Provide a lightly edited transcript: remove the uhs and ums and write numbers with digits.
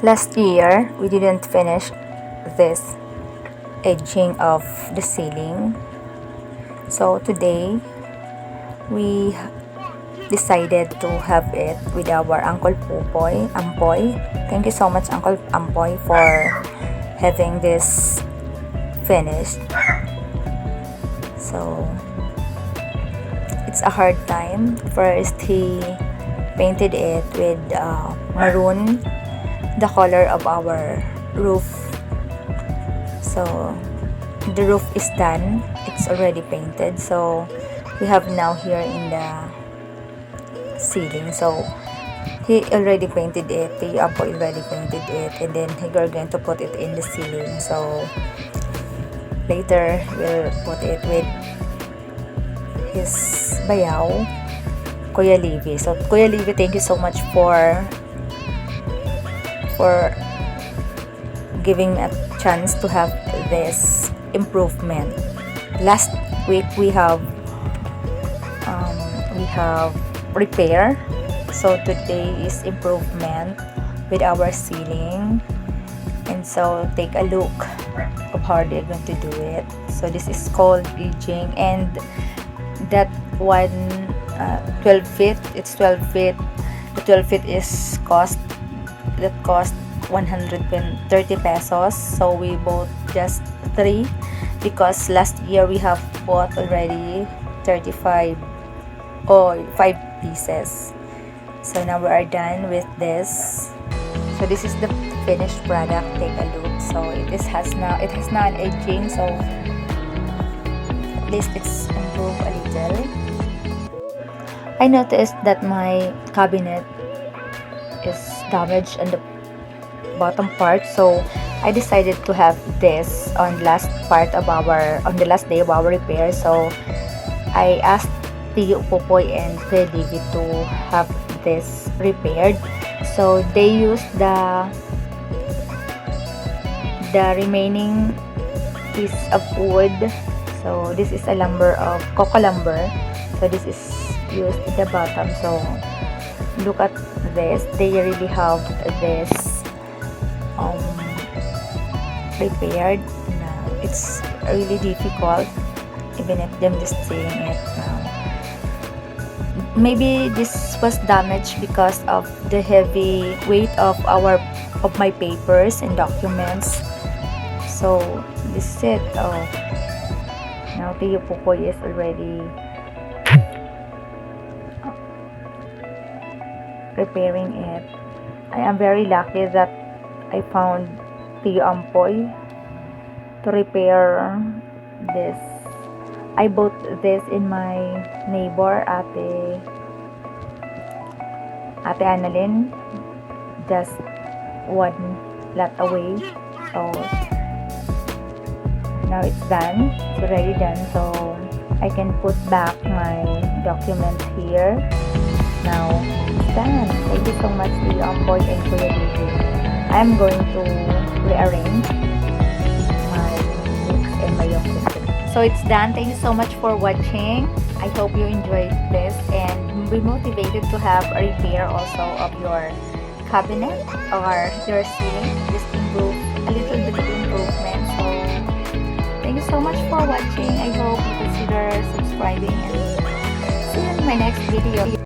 Last year, we didn't finish this edging of the ceiling. So today, we decided to have it with our Uncle Ampoy. Thank you so much, Uncle Ampoy, for having this finished. So, it's a hard time. First, he painted it with maroon, the color of our roof. So the roof is done, it's already painted. So we have now here in the ceiling. So he already painted it, the Apo already painted it, and then we're going to put it in the ceiling. So later we'll put it with his bayaw, Kuya Livy. So Kuya Livy, thank you so much for giving me a chance to have this improvement. Last week we have repair, so today is improvement with our ceiling. And so take a look of how they're going to do it. So this is called edging, and that one 12 feet, it's 12 feet. The 12 feet is cost 130 pesos. So we bought just 3 because last year we have bought already 35 or 5 pieces. So now we are done with this. So this is the finished product. Take a look. So it has now an edging, so at least it's improved a little. I noticed that my cabinet is damaged on the bottom part, so I decided to have this on the last day of our repair. So I asked Tio Popoy and Kuya David to have this repaired. So they used the remaining piece of wood. So this is a lumber of coco lumber. So this is used at the bottom. So look at this. They really have this repaired. Now it's really difficult, even if them just seeing it now. Maybe this was damaged because of the heavy weight of my papers and documents. So this is it. Now Tio Popoy is already repairing it. I am very lucky that I found Tio Ampoy to repair this. I bought this in my neighbor, Ate Annalyn, just one lot away. So now it's done. It's already done. So I can put back my documents here. Now it's done. Thank you so much to Ampoy and Kuya David. I'm going to rearrange my books and my documents. So it's done. Thank you so much for watching. I hope you enjoyed this and be motivated to have a repair also of your cabinet or your ceiling. Just improve a little bit of improvement. So thank you so much for watching. I hope you consider subscribing, and see you in my next video.